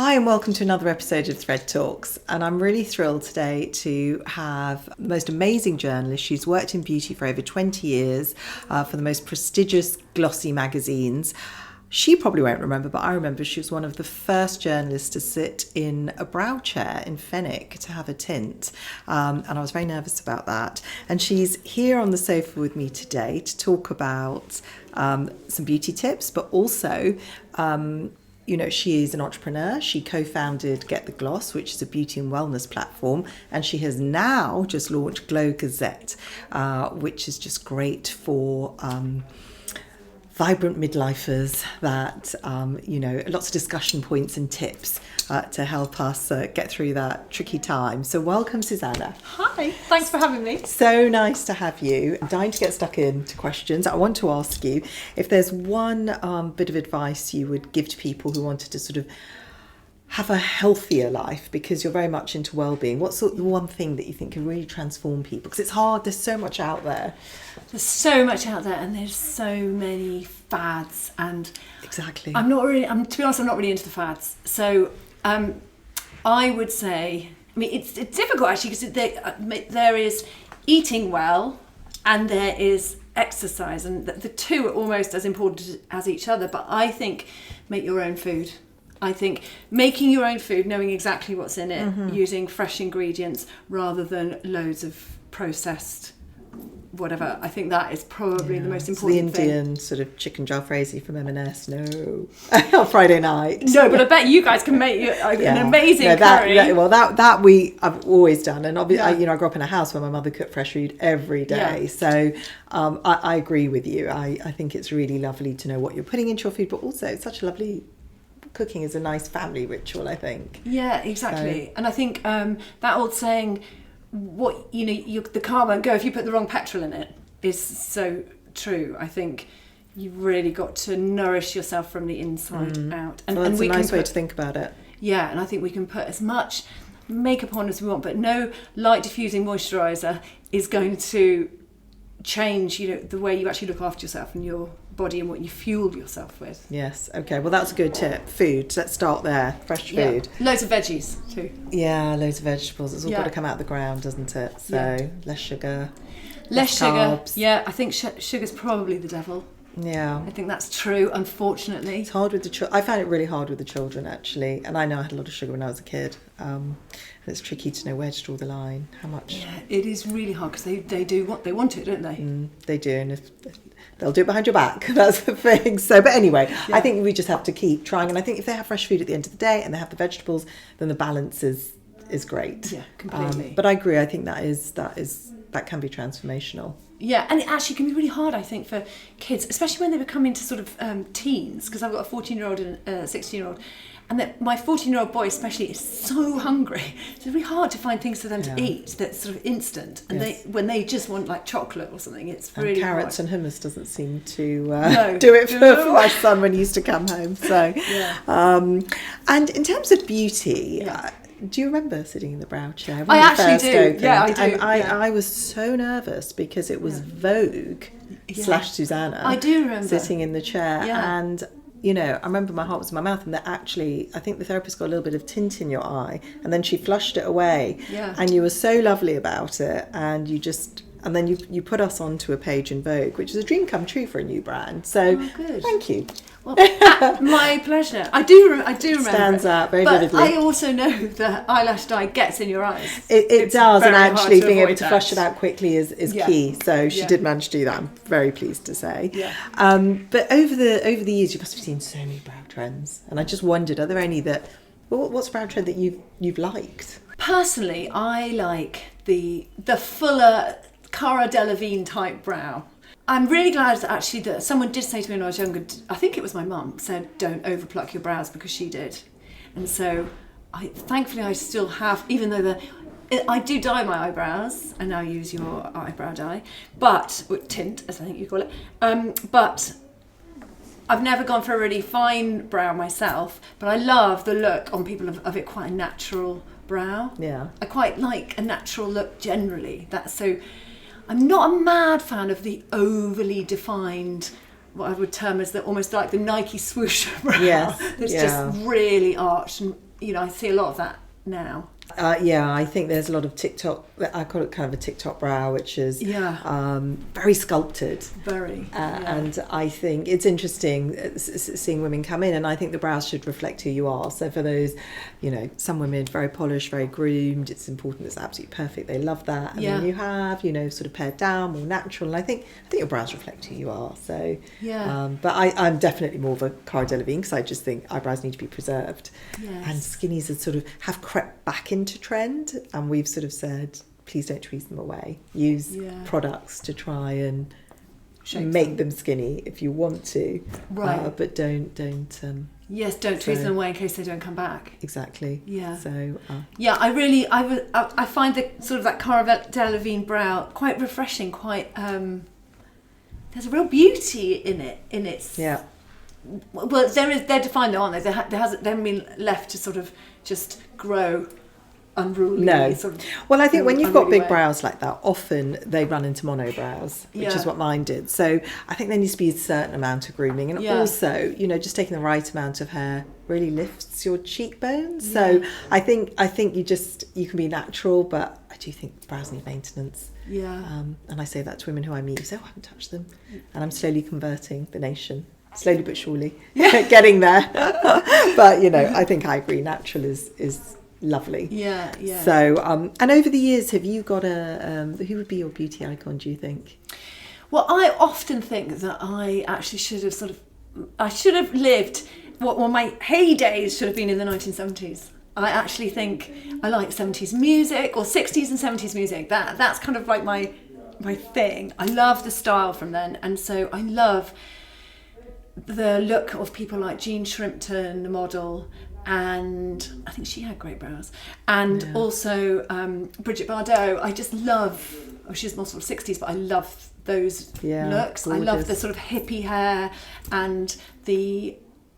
Hi and welcome to another episode of Thread Talks, and I'm really thrilled today to have the most amazing journalist. She's worked in beauty for over 20 years for the most prestigious glossy magazines. She probably won't remember, but I remember she was one of the first journalists to sit in a brow chair in Fenwick to have a tint, and I was very nervous about that. And she's here on the sofa with me today to talk about some beauty tips, but also she is an entrepreneur. She co-founded Get the Gloss, which is a beauty and wellness platform. And she has now just launched Glow Gazette, which is just great for vibrant midlifers that, lots of discussion points and tips to help us get through that tricky time. So welcome, Susannah. Hi, thanks for having me. So nice to have you. I'm dying to get stuck into questions. I want to ask you if there's one bit of advice you would give to people who wanted to sort of have a healthier life, because you're very much into well-being. What's the one thing that you think can really transform people? Because it's hard, there's so much out there. There's so much out there and there's so many fads, and exactly. to be honest, I'm not really into the fads. So I would say, it's difficult actually, because there is eating well and there is exercise, and the two are almost as important as each other. But I think make your own food. I think making your own food, knowing exactly what's in it, using fresh ingredients rather than loads of processed whatever. I think that is probably the most important thing. The Indian sort of chicken jalfrezi from M&S, no. On Friday night. No, but I bet you guys can make an amazing curry. That I've always done. And obviously, I grew up in a house where my mother cooked fresh food every day. Yeah. So I agree with you. I think it's really lovely to know what you're putting into your food, but also it's such a lovely... Cooking is a nice family ritual, I think. Yeah, exactly. So. And I think that old saying, the car won't go if you put the wrong petrol in it, is so true. I think you've really got to nourish yourself from the inside out. And that's a nice way to think about it. Yeah, and I think we can put as much makeup on as we want, but no light diffusing moisturiser is going to change, the way you actually look after yourself and your body and what you fuel yourself with. Yes, okay, well that's a good tip. Food, let's start there. Fresh food. Loads of veggies too. Yeah, loads of vegetables. It's all got to come out of the ground, doesn't it? So less sugar, less sugar. Carbs. Yeah, I think sugar's probably the devil. Yeah, I think that's true, unfortunately. It's hard with the children. I found it really hard with the children, actually. And I know I had a lot of sugar when I was a kid. And it's tricky to know where to draw the line, how much. Yeah, it is really hard, because they do what they want it, don't they? They do, and if they'll do it behind your back. That's the thing. So, but anyway, I think we just have to keep trying. And I think if they have fresh food at the end of the day and they have the vegetables, then the balance is great. Yeah, completely. But I agree. I think that can be transformational. Yeah, and it actually can be really hard, I think, for kids, especially when they become into sort of teens, because I've got a 14-year-old and a 16-year-old, and my 14-year-old boy especially is so hungry. It's really hard to find things for them to eat that's sort of instant, and when they just want like chocolate or something, it's really carrots hard. and hummus doesn't seem to do it for my son when he used to come home. So, and in terms of beauty. Do you remember sitting in the brow chair when I you actually first do. opened? Yeah, I do. And I was so nervous because it was Vogue / Susannah. I do remember sitting in the chair, and I remember my heart was in my mouth, and that actually, I think the therapist got a little bit of tint in your eye, and then she flushed it away. Yeah. And you were so lovely about it, and and then you put us onto a page in Vogue, which is a dream come true for a new brand. So thank you. Well, my pleasure. I do remember. Stands out very vividly. I also know that eyelash dye gets in your eyes. It does, and actually being able to flush it out quickly is key. So she did manage to do that. I'm very pleased to say. Yeah. But over the years, you must have seen so many brow trends, and I just wondered, are there any what's a brow trend that you've liked? Personally, I like the fuller Cara Delevingne type brow. I'm really glad that someone did say to me when I was younger, I think it was my mum, said don't overpluck your brows, because she did. And so thankfully I still have, even though I do dye my eyebrows, and now use your eyebrow dye, or tint as I think you call it, but I've never gone for a really fine brow myself, but I love the look on people of it quite a natural brow. Yeah. I quite like a natural look generally. I'm not a mad fan of the overly defined, what I would term as almost like the Nike swoosh brow. Yes, it's just really arched and I see a lot of that now. Yeah, I think there's a lot of TikTok. I call it kind of a TikTok brow, which is very sculpted. Very. And I think it's interesting seeing women come in, and I think the brows should reflect who you are. So for those, some women very polished, very groomed, it's important. It's absolutely perfect. They love that. And then you have, sort of pared down, more natural. And I think your brows reflect who you are. So but I'm definitely more of a Cara Delevingne, because I just think eyebrows need to be preserved. Yes. And skinnies have crept back into trend, and we've sort of said, please don't tweeze them away. Use products to try and make them skinny if you want to, right? But don't. Yes, don't tweeze them away in case they don't come back. Exactly. Yeah. So. I find the sort of that Cara Delevingne brow quite refreshing. Quite. There's a real beauty in it. In its. Yeah. Well, they're defined, though, aren't they? They haven't been left to sort of just grow unruly. No. Sort of well, I think when you've got big way. brows like that, often they run into monobrows, which is what mine did. So I think there needs to be a certain amount of grooming, and also, just taking the right amount of hair really lifts your cheekbones. So I think you can be natural, but I do think brows need maintenance. Yeah. And I say that to women who I meet who say, I haven't touched them, and I'm slowly converting the nation. Slowly but surely, getting there. But I think I agree. Natural is lovely. Yeah. So, and over the years, have you got who would be your beauty icon, do you think? Well, I often think that I actually should have lived what my heydays should have been in the 1970s. I actually think I like 70s music, or 60s and 70s music. That's kind of like my thing. I love the style from then, and so I love the look of people like Jean Shrimpton, the model, and I think she had great brows, and also Brigitte Bardot. I just love. She's more sort of 60s, but I love those looks. Gorgeous. I love the sort of hippie hair and the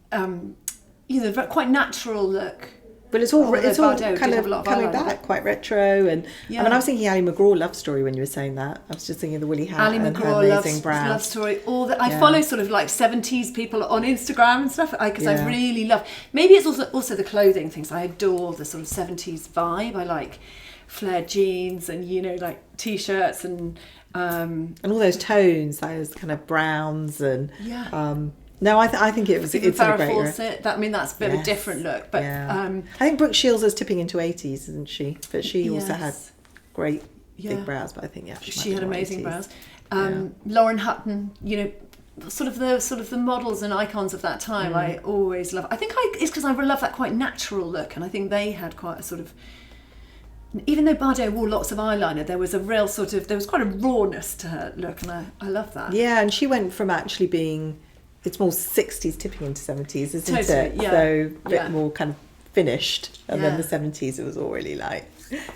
quite natural look. But it's all kind of coming back, quite retro. And I was thinking Ali McGraw love story when you were saying that. I was just thinking of the woolly hat Ali and her McGraw amazing brows. love story. All that I follow sort of like 70s people on Instagram and stuff, because I really love. Maybe it's also the clothing things. I adore the sort of 70s vibe. I like flared jeans and like t-shirts and all those tones, those kind of browns and no, I think it's a great Fawcett. That's a bit of a different look, but I think Brooke Shields is tipping into 80s, isn't she? But she also had great big brows. But I think she had amazing 80s. brows. Lauren Hutton, sort of the models and icons of that time. I always love. I think it's because I love that quite natural look, and I think they had quite a sort of. Even though Bardot wore lots of eyeliner, there was quite a rawness to her look, and I love that. Yeah, and she went from actually being. It's more 60s tipping into 70s, isn't it? Yeah. So a bit more kind of finished. And then the 70s, it was all really like,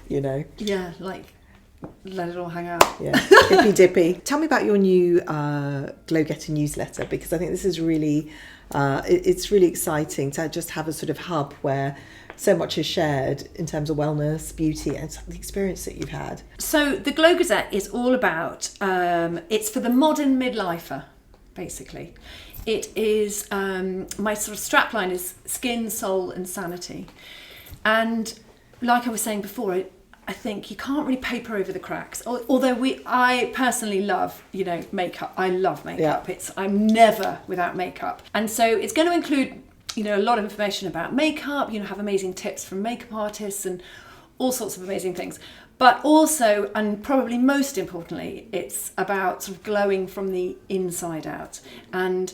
Yeah, like let it all hang out. Yeah, hippy dippy. Tell me about your new Glow Getter newsletter, because I think this is really, it's really exciting to just have a sort of hub where so much is shared in terms of wellness, beauty, and the experience that you've had. So the Glow Gazette is all about, it's for the modern midlifer, basically. It is, my sort of strapline is skin, soul and sanity. And like I was saying before, I think you can't really paper over the cracks. Although I personally love, makeup. I love makeup. I'm never without makeup. And so it's going to include, a lot of information about makeup, have amazing tips from makeup artists and all sorts of amazing things. But also, and probably most importantly, it's about sort of glowing from the inside out. And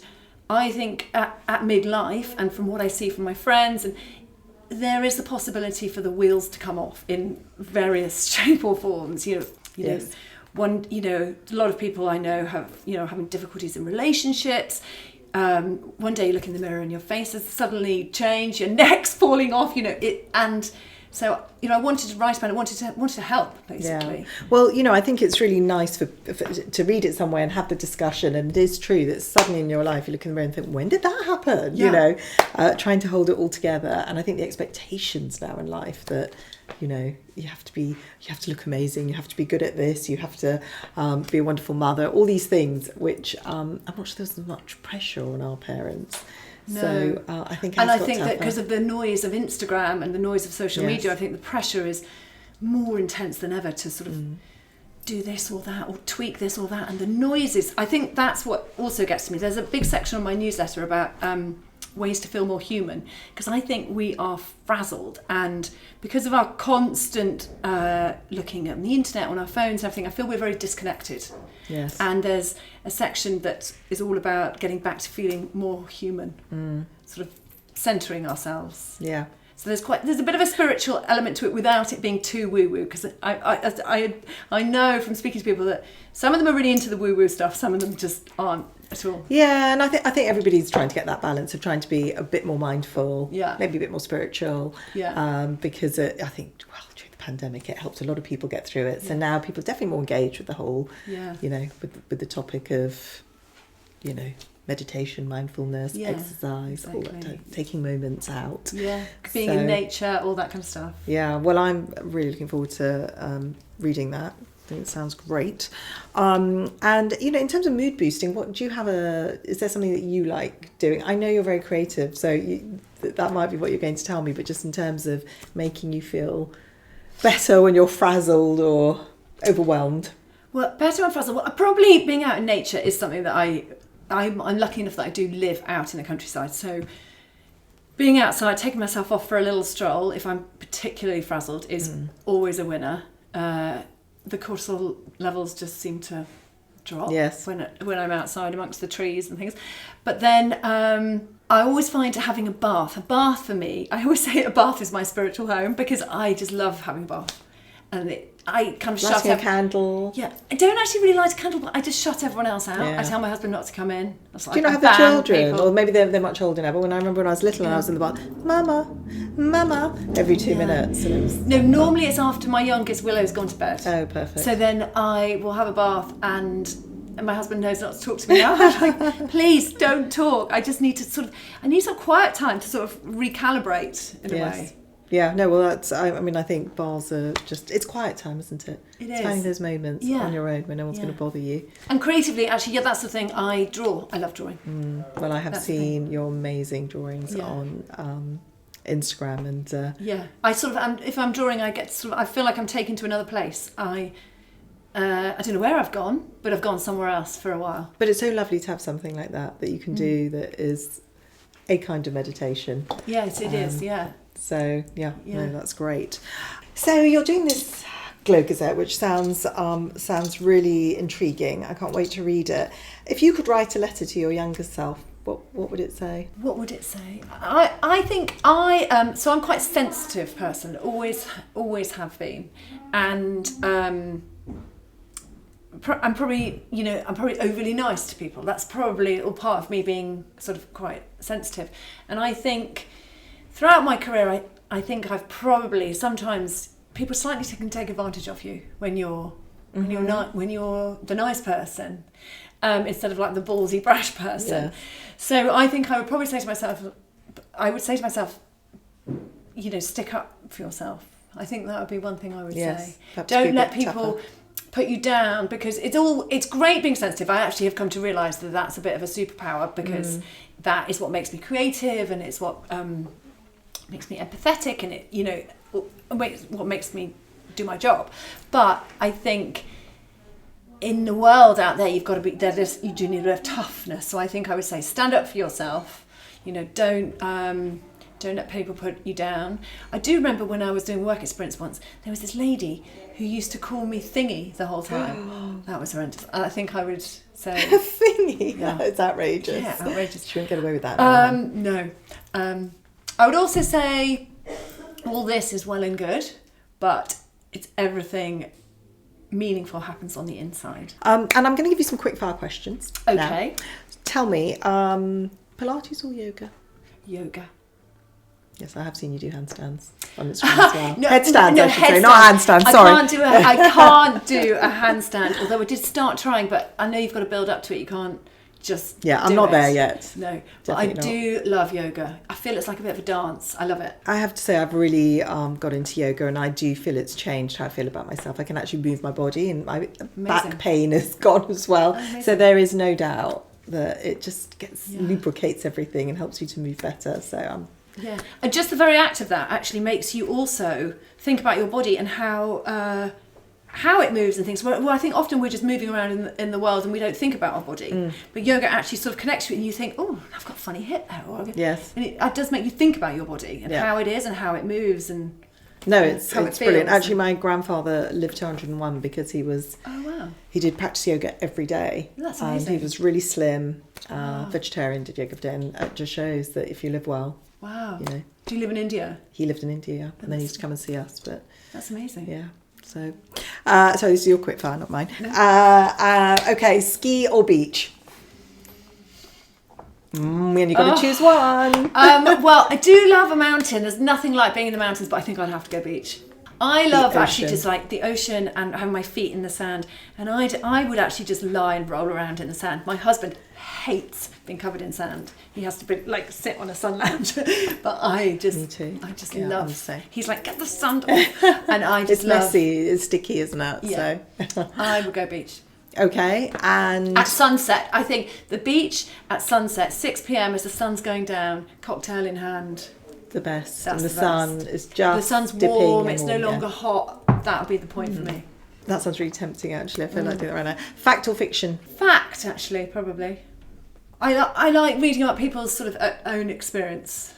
I think at midlife, and from what I see from my friends, and there is the possibility for the wheels to come off in various shape or forms. A lot of people I know have, having difficulties in relationships. One day you look in the mirror and your face has suddenly changed, your neck's falling off, and so, I wanted to write about it, wanted to help, basically. Yeah. Well, I think it's really nice to read it somewhere and have the discussion. And it is true that suddenly in your life you look in the mirror and think, when did that happen? Yeah. Trying to hold it all together. And I think the expectations now in life that, you have to look amazing, you have to be good at this, you have to be a wonderful mother, all these things, which I'm not sure there's much pressure on our parents. No. So I think, and I think that because of the noise of Instagram and the noise of social media, I think the pressure is more intense than ever to sort of do this or that or tweak this or that, and the noises. I think that's what also gets to me. There's a big section on my newsletter about ways to feel more human, because I think we are frazzled, and because of our constant looking at the internet on our phones and everything, I feel we're very disconnected. Yes. And there's a section that is all about getting back to feeling more human, sort of centering ourselves. Yeah. So there's a bit of a spiritual element to it without it being too woo-woo, because I know from speaking to people that some of them are really into the woo-woo stuff, some of them just aren't at all. Yeah, and I think everybody's trying to get that balance of trying to be a bit more mindful, Yeah. maybe a bit more spiritual, Yeah. because I think, well, during the pandemic it helped a lot of people get through it. So now people are definitely more engaged with the whole, with the topic of, meditation, mindfulness, exercise, all that, taking moments out. Yeah, being in nature, all that kind of stuff. Yeah, well, I'm really looking forward to reading that. I think it sounds great. And, in terms of mood boosting, is there something that you like doing? I know you're very creative, so that might be what you're going to tell me, but just in terms of making you feel better when you're frazzled or overwhelmed. Well, better when frazzled. Well, probably being out in nature is something that I'm lucky enough that I do live out in the countryside. So being outside, taking myself off for a little stroll, if I'm particularly frazzled, is always a winner. The cortisol levels just seem to drop when I'm outside amongst the trees and things. But then I always find having a bath for me, I always say a bath is my spiritual home, because I just love having a bath. And I kind of shut a candle. Yeah, I don't actually really light a candle, but I just shut everyone else out. I tell my husband not to come in. Do you not have the children? People. Or maybe they're much older now, but when I remember when I was little and I was in the bath, Mama, every 2 minutes. And it was, normally it's after my youngest Willow's gone to bed. Oh, perfect. So then I will have a bath, and my husband knows not to talk to me now. I'm like, please don't talk. I just need to I need some quiet time to sort of recalibrate in a way. Yeah, no, well, I think bars are it's quiet time, isn't it? It it's is. finding those moments on your own when no one's going to bother you. And creatively, actually, that's the thing, I draw. I love drawing. Well, I have seen your amazing drawings on Instagram and... I sort of, if I'm drawing, I get I feel like I'm taken to another place. I don't know where I've gone, but I've gone somewhere else for a while. But it's so lovely to have something like that you can do that is a kind of meditation. Yes, it is, yeah. So, no, that's great. So you're doing this Glow Gazette, which sounds really intriguing. I can't wait to read it. If you could write a letter to your younger self, what would it say? What would it say? I think so I'm quite a sensitive person, always have been. And I'm probably overly nice to people. That's probably all part of me being sort of quite sensitive. And I think throughout my career, I think I've probably sometimes people slightly can take advantage of you when you're the nice person, instead of like the ballsy brash person. Yeah. So I think I would probably say to myself, stick up for yourself. I think that would be one thing I would say. Don't let people put you down, because it's great being sensitive. I actually have come to realise that that's a bit of a superpower, because that is what makes me creative, and it's what makes me empathetic, and it what makes me do my job. But I think in the world out there, you've got to be there. You do need a bit of toughness. So I think I would say stand up for yourself. Don't let people put you down. I do remember when I was doing work experience once, there was this lady who used to call me Thingy the whole time. That was horrendous. I think I would say Thingy. Yeah, it's outrageous. Yeah, outrageous. She wouldn't get away with that. No. I would also say all this is well and good, but it's everything meaningful happens on the inside. And I'm going to give you some quick fire questions. Okay. Now. Tell me, Pilates or yoga? Yoga. Yes, I have seen you do handstands on Instagram as well. Headstands, I should say, not handstands. Sorry. I can't do a handstand. Although I did start trying, but I know you've got to build up to it. You can't just. Yeah, I'm not there yet. No, but I do love yoga. I feel it's like a bit of a dance. I love it. I have to say, I've really got into yoga, and I do feel it's changed how I feel about myself. I can actually move my body, and my back pain is gone as well. Amazing. So there is no doubt that it just lubricates everything and helps you to move better. So yeah, and just the very act of that actually makes you also think about your body and how it moves and things. Well, I think often we're just moving around in the world and we don't think about our body. But yoga actually sort of connects to it, and you think, oh, I've got a funny hip there. Yes. And it does make you think about your body and how it is and how it moves and it's brilliant. Actually, and my grandfather lived to 101 because he was. Oh wow. He did practice yoga every day. That's amazing. And he was really slim, vegetarian, did yoga every day, and it just shows that if you live well. Wow. You know. Do you live in India? He lived in India, and then he used to come and see us. But that's amazing. Yeah. So this is your quick fire, not mine. Okay, ski or beach? And you've got to choose one. Well, I do love a mountain. There's nothing like being in the mountains, but I think I'd have to go beach. I love actually just like the ocean and having my feet in the sand. And I would actually just lie and roll around in the sand. My husband hates being covered in sand. He has to be like sit on a sun lounge. But I just, me too. I just Yeah, love. He's like, get the sand off, and I just it's messy. It's sticky, isn't it? Yeah. So I would go beach. Okay, and at sunset, I think the beach at sunset, 6 p.m. as the sun's going down, cocktail in hand. The best. That's and the the sun best. is just the sun's dipping warm. and It's warm, no longer hot. That would be the point for me. That sounds really tempting. Actually, I feel like doing that right now. Fact or fiction? Fact, actually, probably. I like reading about people's sort of own experience.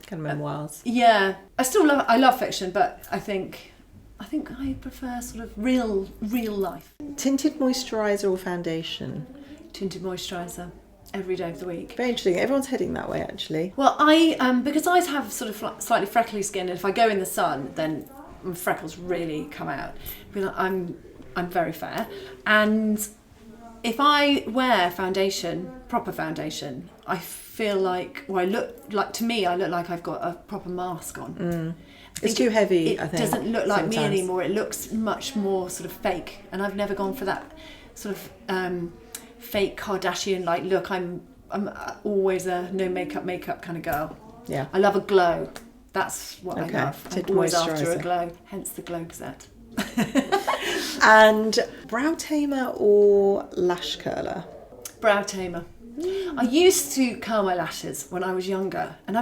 Kind of memoirs. Yeah, I love fiction, but I think I prefer sort of real life. Tinted moisturiser or foundation? Tinted moisturiser. Every day of the week. Very interesting. Everyone's heading that way, actually. Well, because I have sort of slightly freckly skin, and if I go in the sun, then my freckles really come out. Because I'm very fair, and if I wear foundation, proper foundation, I feel like, I look like I've got a proper mask on. It's too heavy. I think it doesn't look like me sometimes. anymore. It looks much more sort of fake, and I've never gone for that sort of fake Kardashian like look. I'm always a no makeup kind of girl. Yeah, I love a glow. That's what I love. I'm Tinted always after a moisturiser. glow. Hence the Glow Gazette. And brow tamer or lash curler? Brow tamer. I used to curl my lashes when I was younger, and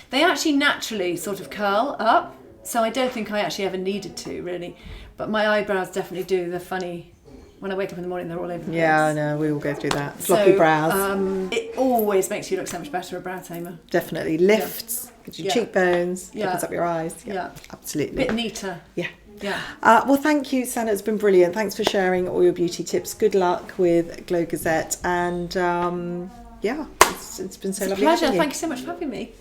they actually naturally sort of curl up, so I don't think I actually ever needed to really, but my eyebrows definitely do the funny. When I wake up in the morning, they're all over the place. Yeah, I know, we all go through that. Floppy brows. It always makes you look so much better, a brow tamer. Definitely. Lifts, gives you cheekbones, opens up your eyes. Yeah, absolutely. Bit neater. Yeah. Yeah. Well, thank you, Susannah. It's been brilliant. Thanks for sharing all your beauty tips. Good luck with Glow Gazette. And it's been so lovely. Pleasure. having you. Thank you so much for having me.